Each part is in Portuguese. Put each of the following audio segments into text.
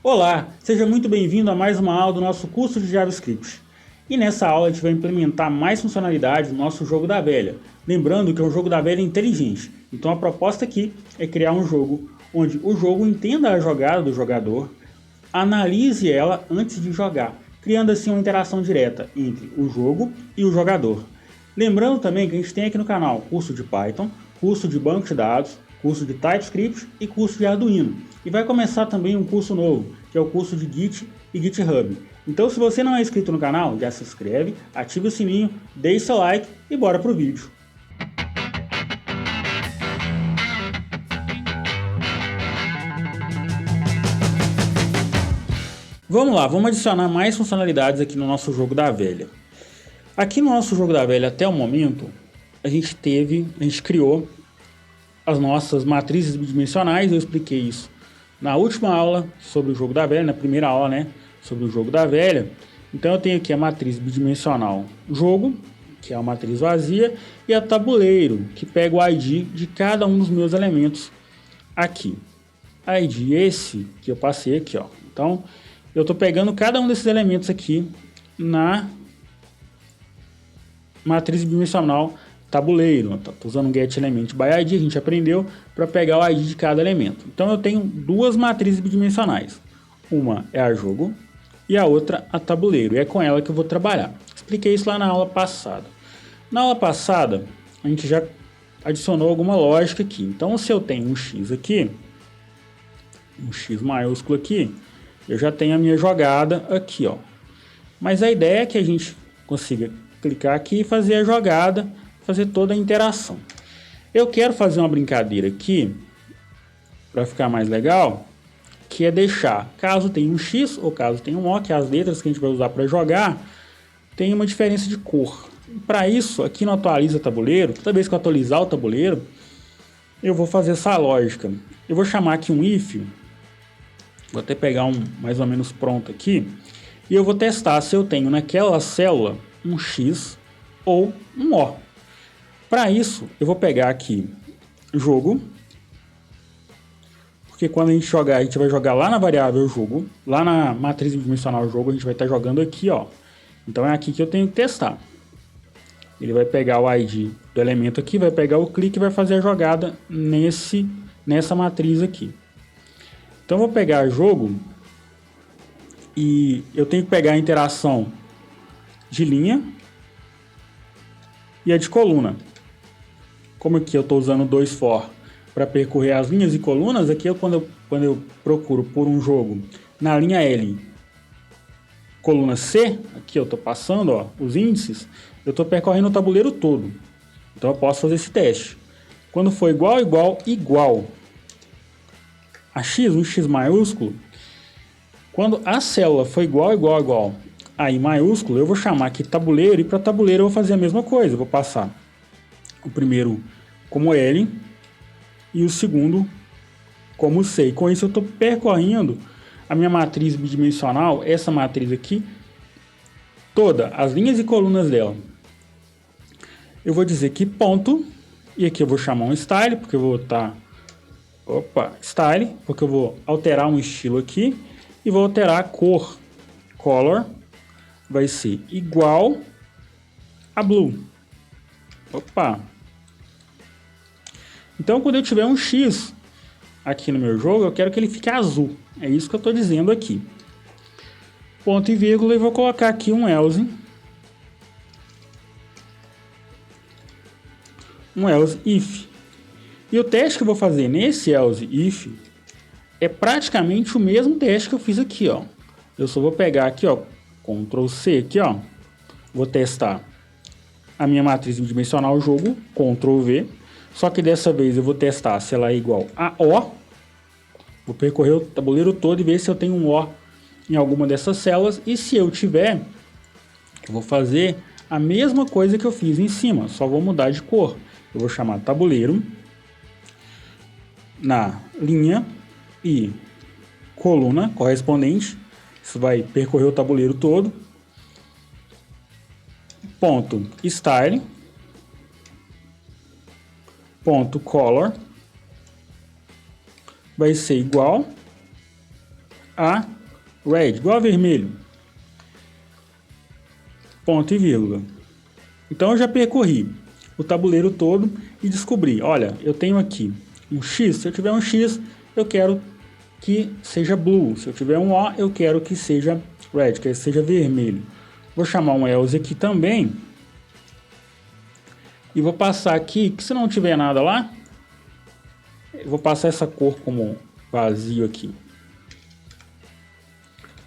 Olá, seja muito bem-vindo a mais uma aula do nosso curso de JavaScript. E nessa aula a gente vai implementar mais funcionalidades no nosso jogo da velha. Lembrando que é um jogo da velha inteligente. Então a proposta aqui é criar um jogo onde o jogo entenda a jogada do jogador, analise ela antes de jogar, criando assim uma interação direta entre o jogo e o jogador. Lembrando também que a gente tem aqui no canal curso de Python, curso de banco de dados, curso de TypeScript e curso de Arduino. E vai começar também um curso novo, que é o curso de Git e GitHub. Então se você não é inscrito no canal, já se inscreve, ative o sininho, deixe seu like e bora pro vídeo. Vamos lá, vamos adicionar mais funcionalidades aqui no nosso jogo da velha. Aqui no nosso jogo da velha, até o momento, a gente criou as nossas matrizes bidimensionais. Eu expliquei isso na última aula sobre o jogo da velha, na primeira aula, né, sobre o jogo da velha. Então eu tenho aqui a matriz bidimensional jogo, que é a matriz vazia, e a tabuleiro, que pega o ID de cada um dos meus elementos aqui. ID esse que eu passei aqui, ó. Então eu estou pegando cada um desses elementos aqui na matriz bidimensional tabuleiro. Estou usando o getElementById, a gente aprendeu, para pegar o ID de cada elemento. Então eu tenho duas matrizes bidimensionais. Uma é a jogo e a outra a tabuleiro. E é com ela que eu vou trabalhar. Expliquei isso lá na aula passada. Na aula passada, a gente já adicionou alguma lógica aqui. Então se eu tenho um X aqui, um X maiúsculo aqui, eu já tenho a minha jogada aqui, ó. Mas a ideia é que a gente consiga clicar aqui e fazer a jogada, fazer toda a interação. Eu quero fazer uma brincadeira aqui, para ficar mais legal, que é deixar, caso tenha um X ou caso tenha um O, que é as letras que a gente vai usar para jogar, tem uma diferença de cor. Para isso, aqui no Atualiza Tabuleiro, toda vez que eu atualizar o tabuleiro, eu vou fazer essa lógica. Eu vou chamar aqui um if, vou até pegar um mais ou menos pronto aqui, e eu vou testar se eu tenho naquela célula um X ou um O. Para isso, eu vou pegar aqui jogo, porque quando a gente jogar, a gente vai jogar lá na variável jogo, lá na matriz bidimensional jogo, a gente vai estar jogando aqui, ó. Então é aqui que eu tenho que testar. Ele vai pegar o ID do elemento aqui, vai pegar o clique e vai fazer a jogada nessa matriz aqui. Então eu vou pegar jogo e eu tenho que pegar a interação de linha e a de coluna. Como aqui eu estou usando 2for para percorrer as linhas e colunas, aqui quando eu procuro por um jogo na linha L, coluna C, aqui eu estou passando, ó, os índices, eu estou percorrendo o tabuleiro todo. Então eu posso fazer esse teste. Quando for igual, igual, igual a X, um X maiúsculo, quando a célula for igual, igual, igual a I maiúsculo, eu vou chamar aqui tabuleiro, e para tabuleiro eu vou fazer a mesma coisa. Eu vou passar o primeiro como L e o segundo como C. Com isso eu estou percorrendo a minha matriz bidimensional, essa matriz aqui, toda, as linhas e colunas dela. Eu vou dizer que ponto, e aqui eu vou chamar um style, porque eu vou estar... style, porque eu vou alterar um estilo aqui, e vou alterar a cor, color, vai ser igual a blue. Então quando eu tiver um X aqui no meu jogo, eu quero que ele fique azul. É isso que eu estou dizendo aqui. Ponto e vírgula, e vou colocar aqui um else. Um else if. E o teste que eu vou fazer nesse else if é praticamente o mesmo teste que eu fiz aqui, ó. Eu só vou pegar aqui, ó, Ctrl C aqui, ó. Vou testar a minha matriz bidimensional jogo, Ctrl V. Só que dessa vez eu vou testar se ela é igual a O. Vou percorrer o tabuleiro todo e ver se eu tenho um O em alguma dessas células. E se eu tiver, eu vou fazer a mesma coisa que eu fiz em cima, só vou mudar de cor. Eu vou chamar tabuleiro na linha e coluna correspondente. Isso vai percorrer o tabuleiro todo. Ponto style, ponto color, vai ser igual a red, igual a vermelho. Ponto e vírgula. Então eu já percorri o tabuleiro todo e descobri, olha, eu tenho aqui um X, se eu tiver um X, eu quero que seja blue, se eu tiver um O, eu quero que seja red, que seja vermelho. Vou chamar um else aqui também, e vou passar aqui, que se não tiver nada lá, eu vou passar essa cor como vazio aqui.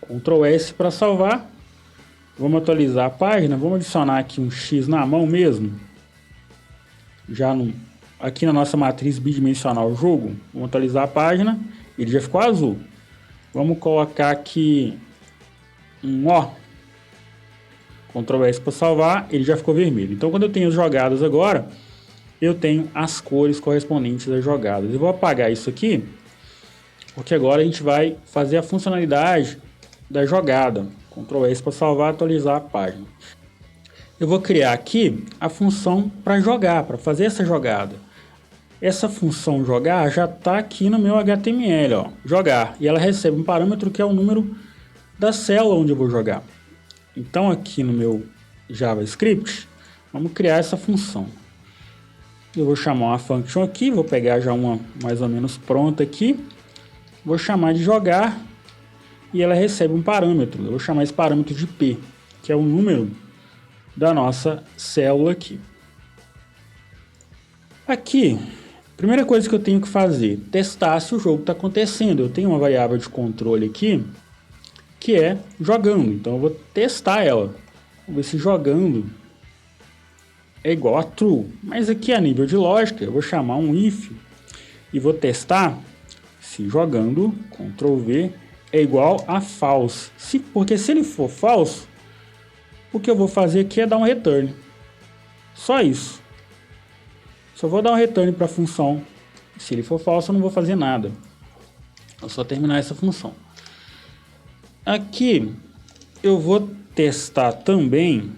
Ctrl S para salvar. Vamos atualizar a página, vamos adicionar aqui um X na mão mesmo. Já aqui na nossa matriz bidimensional jogo, vamos atualizar a página, ele já ficou azul. Vamos colocar aqui um O. Ctrl S para salvar, ele já ficou vermelho. Então quando eu tenho as jogadas agora, eu tenho as cores correspondentes às jogadas. Eu vou apagar isso aqui, porque agora a gente vai fazer a funcionalidade da jogada. Ctrl S para salvar, atualizar a página. Eu vou criar aqui a função para jogar, para fazer essa jogada. Essa função jogar já está aqui no meu HTML, ó, jogar. E ela recebe um parâmetro que é o número da célula onde eu vou jogar. Então aqui no meu JavaScript, vamos criar essa função. Eu vou chamar uma function aqui, vou pegar já uma mais ou menos pronta aqui. Vou chamar de jogar. E ela recebe um parâmetro, eu vou chamar esse parâmetro de P, que é o número da nossa célula aqui. Aqui, primeira coisa que eu tenho que fazer, testar se o jogo está acontecendo. Eu tenho uma variável de controle aqui, que é jogando, então eu vou testar ela. Vamos ver se jogando é igual a true, mas aqui a nível de lógica, eu vou chamar um if e vou testar se jogando, Ctrl V, é igual a false. Porque se ele for false, o que eu vou fazer aqui é dar um return. Só isso. Só vou dar um return para a função. Se ele for false, eu não vou fazer nada. É só terminar essa função. Aqui eu vou testar também.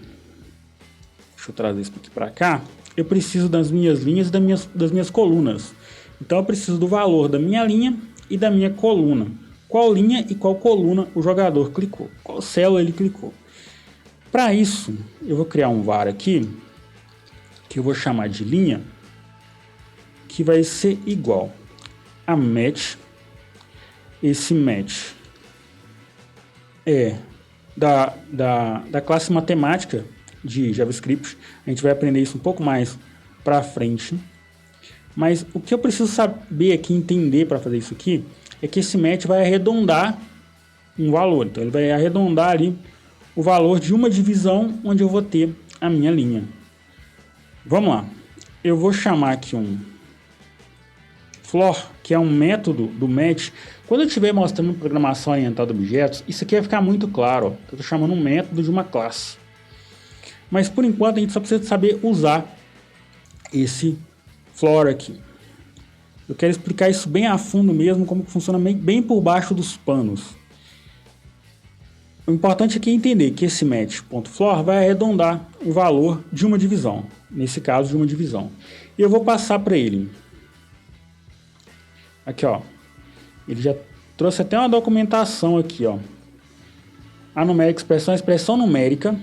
Deixa eu trazer isso aqui para cá. Eu preciso das minhas linhas e das minhas colunas. Então eu preciso do valor da minha linha e da minha coluna. Qual linha e qual coluna o jogador clicou, qual célula ele clicou. Para isso, eu vou criar um var aqui, que eu vou chamar de linha, que vai ser igual a match. Esse match é da classe matemática de JavaScript. A gente vai aprender isso um pouco mais para frente. Mas o que eu preciso saber aqui, entender para fazer isso aqui, é que esse match vai arredondar um valor. Então ele vai arredondar ali o valor de uma divisão onde eu vou ter a minha linha. Vamos lá. Eu vou chamar aqui um floor, que é um método do match. Quando eu estiver mostrando programação orientada a objetos, isso aqui vai ficar muito claro. Ó. Eu estou chamando um método de uma classe. Mas por enquanto a gente só precisa saber usar esse floor aqui. Eu quero explicar isso bem a fundo mesmo, como que funciona bem por baixo dos panos. O importante aqui é entender que esse match.floor vai arredondar o valor de uma divisão. Nesse caso, de uma divisão. E eu vou passar para ele. Aqui, ó. Ele já trouxe até uma documentação aqui, ó. A numérica expressão, a expressão numérica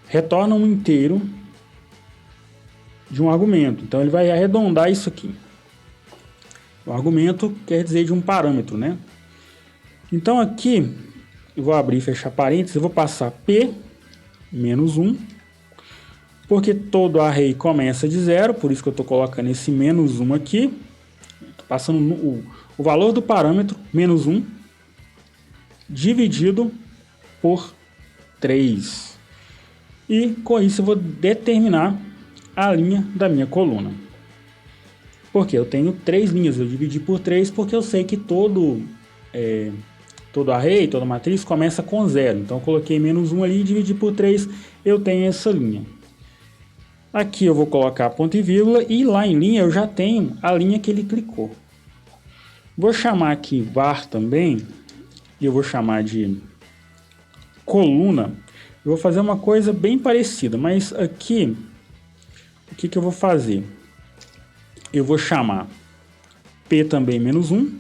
retorna um inteiro de um argumento. Então ele vai arredondar isso aqui. O argumento quer dizer de um parâmetro, né? Então aqui eu vou abrir e fechar parênteses, eu vou passar P menos 1, porque todo array começa de 0, por isso que eu estou colocando esse menos 1 aqui, passando o valor do parâmetro, menos 1, dividido por 3. E com isso eu vou determinar a linha da minha coluna. Porque eu tenho 3 linhas, eu dividi por 3 porque eu sei que todo array, toda matriz começa com 0. Então eu coloquei menos 1 ali e dividi por 3, eu tenho essa linha. Aqui eu vou colocar ponto e vírgula e lá em linha eu já tenho a linha que ele clicou. Vou chamar aqui var também, e eu vou chamar de coluna. Eu vou fazer uma coisa bem parecida, mas aqui, o que eu vou fazer? Eu vou chamar P também menos 1,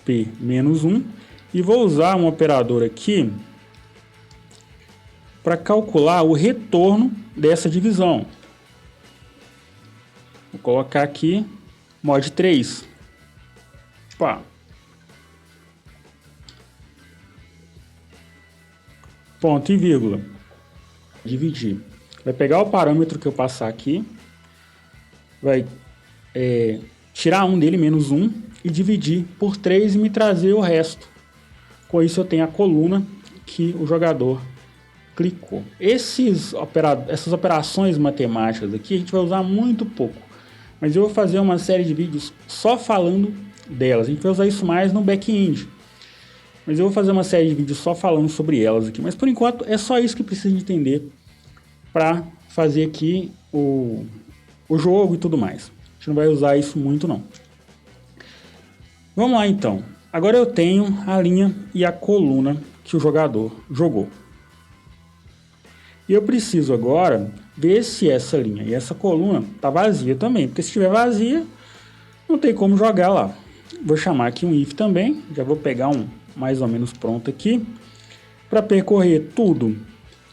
P menos 1 e vou usar um operador aqui para calcular o retorno dessa divisão. Vou colocar aqui mod 3. Opa. Ponto e vírgula. Dividir. Vai pegar o parâmetro que eu passar aqui, vai tirar um dele, menos 1, e dividir por 3 e me trazer o resto. Com isso eu tenho a coluna que o jogador clicou. Essas operações matemáticas aqui a gente vai usar muito pouco, mas eu vou fazer uma série de vídeos só falando delas. A gente vai usar isso mais no back-end, mas eu vou fazer uma série de vídeos só falando sobre elas aqui. Mas por enquanto é só isso que precisa de entender para fazer aqui o jogo e tudo mais. A gente não vai usar isso muito não. Vamos lá então. Agora eu tenho a linha e a coluna que o jogador jogou. E eu preciso agora ver se essa linha e essa coluna está vazia também, porque se estiver vazia, não tem como jogar lá. Vou chamar aqui um if também, já vou pegar um mais ou menos pronto aqui. Para percorrer tudo,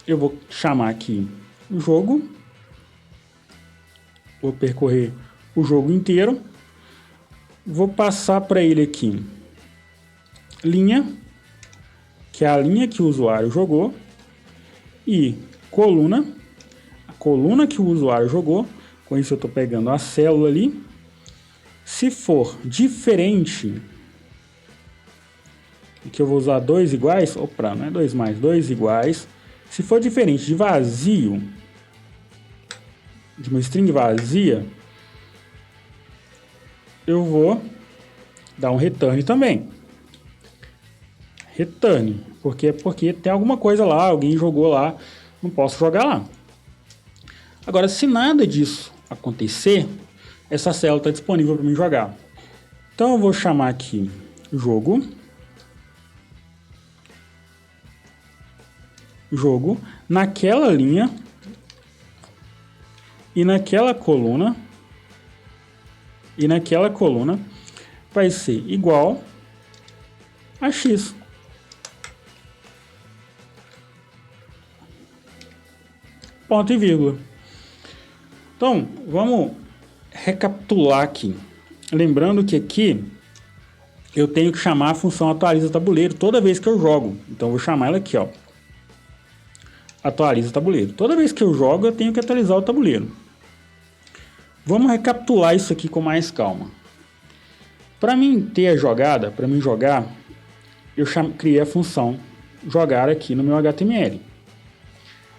eu vou chamar aqui o jogo. Vou percorrer o jogo inteiro. Vou passar para ele aqui linha, que é a linha que o usuário jogou, e coluna, a coluna que o usuário jogou. Com isso eu estou pegando a célula ali. Se for diferente, aqui eu vou usar dois iguais, opa, não é dois mais, dois iguais. Se for diferente de vazio, de uma string vazia, eu vou dar um return também. Return, porque tem alguma coisa lá, alguém jogou lá, não posso jogar lá. Agora, se nada disso acontecer, essa célula está disponível para mim jogar. Então eu vou chamar aqui jogo, naquela linha e naquela coluna vai ser igual a x. Ponto e vírgula. Então, vamos recapitular aqui. Lembrando que aqui eu tenho que chamar a função atualiza tabuleiro toda vez que eu jogo. Então, eu vou chamar ela aqui, ó. Atualiza tabuleiro. Toda vez que eu jogo, eu tenho que atualizar o tabuleiro. Vamos recapitular isso aqui com mais calma. Para mim ter a jogada, para mim jogar, eu criei a função jogar aqui no meu HTML.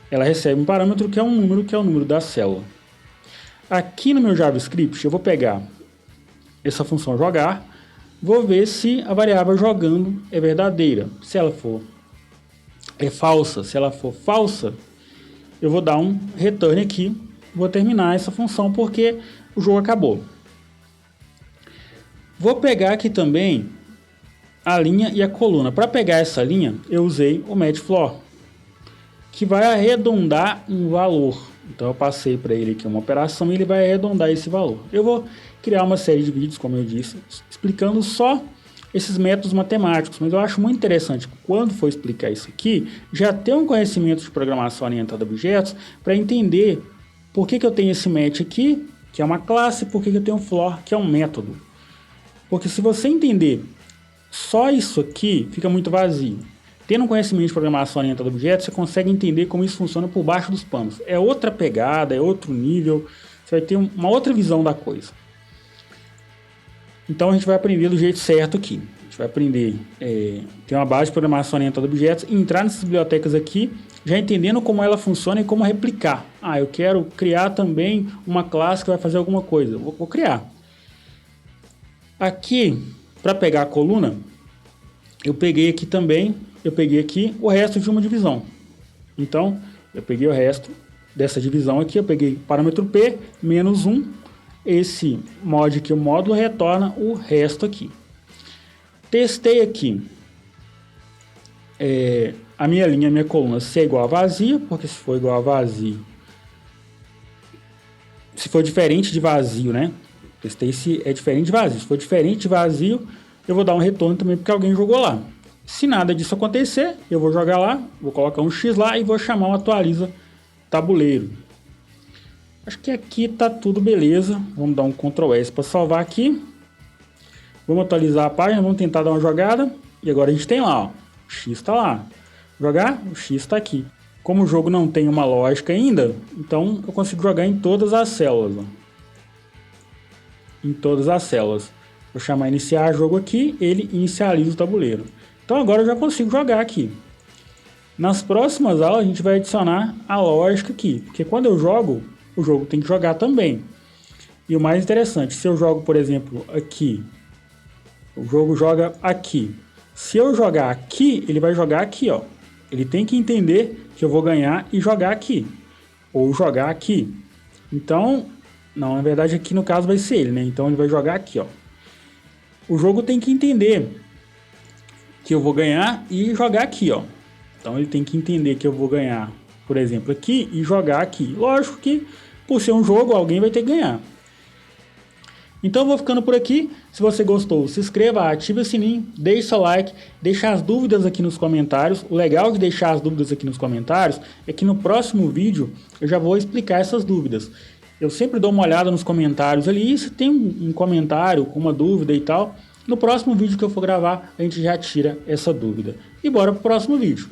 Ela recebe um parâmetro que é um número, que é o número da célula. Aqui no meu JavaScript, eu vou pegar essa função jogar, vou ver se a variável jogando é verdadeira. Se ela for falsa, se ela for falsa, eu vou dar um return aqui, vou terminar essa função porque o jogo acabou. Vou pegar aqui também a linha e a coluna. Para pegar essa linha, eu usei o matchFloor, que vai arredondar um valor. Então eu passei para ele aqui uma operação e ele vai arredondar esse valor. Eu vou criar uma série de vídeos, como eu disse, explicando só esses métodos matemáticos, mas eu acho muito interessante quando for explicar isso aqui, já ter um conhecimento de programação orientada a objetos para entender por que eu tenho esse match aqui, que é uma classe, e por que eu tenho um floor, que é um método. Porque se você entender só isso aqui, fica muito vazio. Tendo um conhecimento de programação orientada a objetos, você consegue entender como isso funciona por baixo dos panos. É outra pegada, é outro nível, você vai ter uma outra visão da coisa. Então a gente vai aprender do jeito certo aqui. A gente vai aprender, ter uma base de programação orientada a objetos, entrar nessas bibliotecas aqui, já entendendo como ela funciona e como replicar. Ah, eu quero criar também uma classe que vai fazer alguma coisa. Vou criar. Aqui, para pegar a coluna, eu peguei aqui o resto de uma divisão. Então, eu peguei o resto dessa divisão aqui, eu peguei parâmetro P, menos 1, esse mod aqui, o módulo, retorna o resto aqui. Testei aqui a minha linha, a minha coluna, se é igual a vazio, porque se for igual a vazio, se for diferente de vazio, né? Testei se é diferente de vazio. Se for diferente de vazio, eu vou dar um retorno também porque alguém jogou lá. Se nada disso acontecer, eu vou jogar lá, vou colocar um X lá e vou chamar um atualiza tabuleiro. Acho que aqui tá tudo beleza. Vamos dar um Ctrl S para salvar aqui. Vamos atualizar a página, vamos tentar dar uma jogada. E agora a gente tem lá, ó, o X está lá. Jogar, o X está aqui. Como o jogo não tem uma lógica ainda, então eu consigo jogar em todas as células. Ó. Em todas as células. Vou chamar iniciar jogo aqui, ele inicializa o tabuleiro. Então agora eu já consigo jogar aqui. Nas próximas aulas a gente vai adicionar a lógica aqui, porque quando eu jogo, o jogo tem que jogar também. E o mais interessante, se eu jogo, por exemplo, aqui, o jogo joga aqui. Se eu jogar aqui, ele vai jogar aqui, ó. Ele tem que entender que eu vou ganhar e jogar aqui. Ou jogar aqui. Então, não, na verdade aqui no caso vai ser ele, né? Então ele vai jogar aqui, ó. O jogo tem que entender que eu vou ganhar e jogar aqui, ó. Então ele tem que entender que eu vou ganhar, por exemplo, aqui e jogar aqui. Lógico que, por ser um jogo, alguém vai ter que ganhar. Então eu vou ficando por aqui. Se você gostou, se inscreva, ative o sininho, deixe seu like, deixe as dúvidas aqui nos comentários. O legal de deixar as dúvidas aqui nos comentários é que no próximo vídeo eu já vou explicar essas dúvidas. Eu sempre dou uma olhada nos comentários ali, e se tem um comentário com uma dúvida e tal, no próximo vídeo que eu for gravar a gente já tira essa dúvida. E bora pro próximo vídeo.